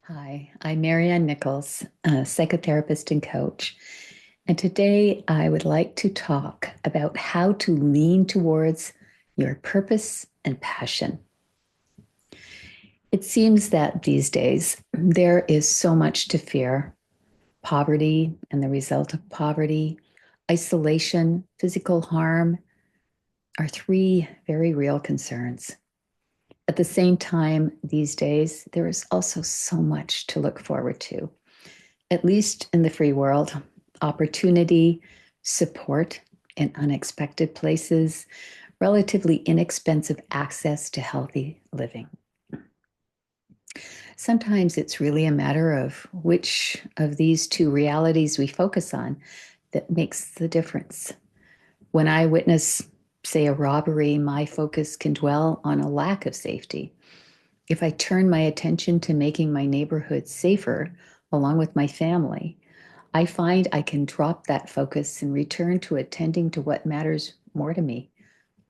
Hi, I'm Maryanne Nicholls, a psychotherapist and coach. And today I would like to talk about how to lean towards your purpose and passion. It seems that these days there is so much to fear: poverty and the result of poverty, isolation, physical harm are three very real concerns. At the same time, these days, there is also so much to look forward to, at least in the free world: opportunity, support in unexpected places, relatively inexpensive access to healthy living. Sometimes it's really a matter of which of these two realities we focus on that makes the difference. When I witness, say, a robbery, my focus can dwell on a lack of safety. If I turn my attention to making my neighborhood safer along with my family, I find I can drop that focus and return to attending to what matters more to me: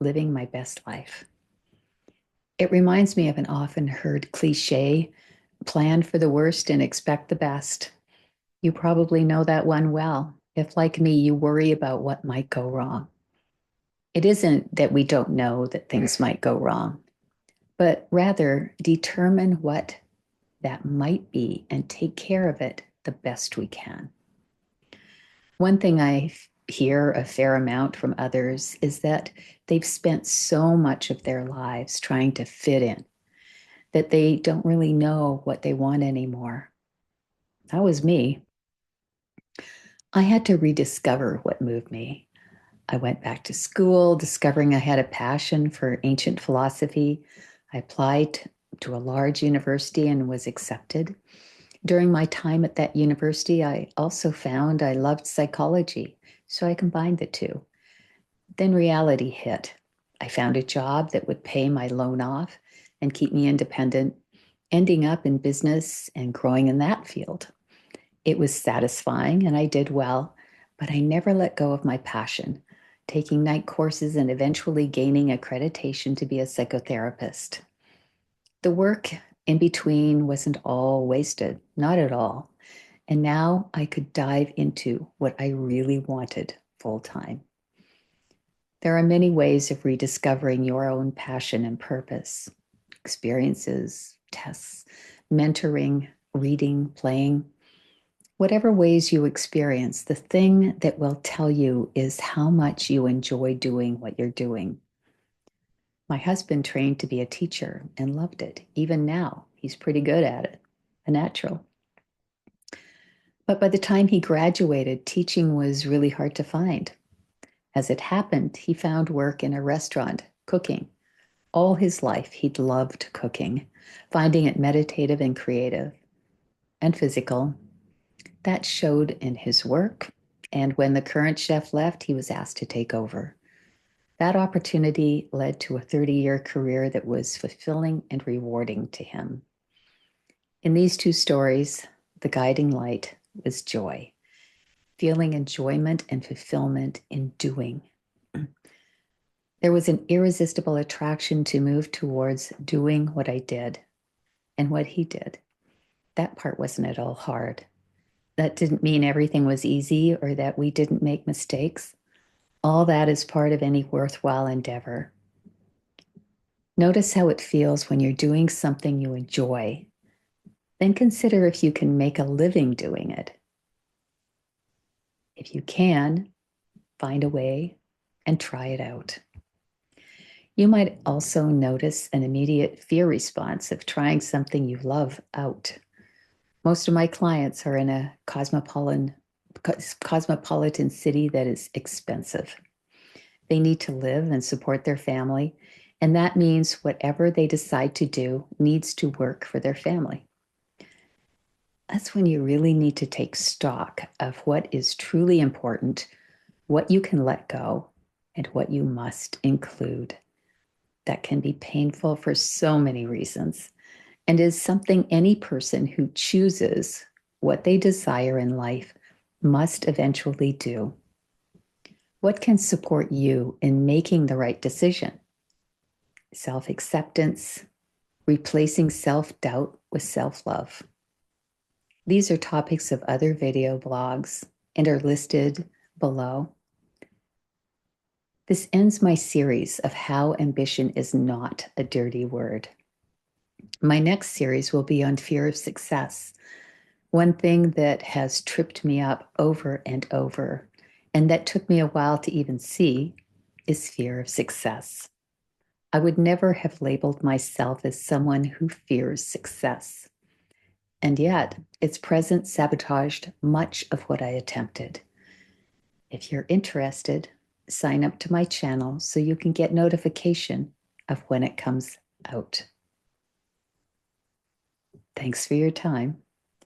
living my best life. It reminds me of an often heard cliche: plan for the worst and expect the best. You probably know that one well, if, like me, you worry about what might go wrong. It isn't that we don't know that things might go wrong, but rather determine what that might be and take care of it the best we can. One thing I hear a fair amount from others is that they've spent so much of their lives trying to fit in that they don't really know what they want anymore. That was me. I had to rediscover what moved me. I went back to school, discovering I had a passion for ancient philosophy. I applied to a large university and was accepted. During my time at that university, I also found I loved psychology, so I combined the two. Then reality hit. I found a job that would pay my loan off and keep me independent, ending up in business and growing in that field. It was satisfying and I did well, but I never let go of my passion, taking night courses and eventually gaining accreditation to be a psychotherapist. The work in between wasn't all wasted, not at all. And now I could dive into what I really wanted full time. There are many ways of rediscovering your own passion and purpose: experiences, tests, mentoring, reading, playing. Whatever ways you experience, the thing that will tell you is how much you enjoy doing what you're doing. My husband trained to be a teacher and loved it. Even now, he's pretty good at it, a natural. But by the time he graduated, teaching was really hard to find. As it happened, he found work in a restaurant, cooking. All his life, he'd loved cooking, finding it meditative and creative and physical. That showed in his work. And when the current chef left, he was asked to take over. That opportunity led to a 30-year career that was fulfilling and rewarding to him. In these two stories, the guiding light was joy, feeling enjoyment and fulfillment in doing. There was an irresistible attraction to move towards doing what I did and what he did. That part wasn't at all hard. That didn't mean everything was easy or that we didn't make mistakes. All that is part of any worthwhile endeavor. Notice how it feels when you're doing something you enjoy. Then consider if you can make a living doing it. If you can, find a way and try it out. You might also notice an immediate fear response of trying something you love out. Most of my clients are in a cosmopolitan city that is expensive. They need to live and support their family, and that means whatever they decide to do needs to work for their family. That's when you really need to take stock of what is truly important, what you can let go, and what you must include. That can be painful for so many reasons and is something any person who chooses what they desire in life must eventually do. What can support you in making the right decision? Self-acceptance, replacing self-doubt with self-love. These are topics of other video blogs and are listed below. This ends my series of how ambition is not a dirty word. My next series will be on fear of success. One thing that has tripped me up over and over, and that took me a while to even see, is fear of success. I would never have labeled myself as someone who fears success. And yet, its presence sabotaged much of what I attempted. If you're interested, sign up to my channel so you can get notification of when it comes out. Thanks for your time.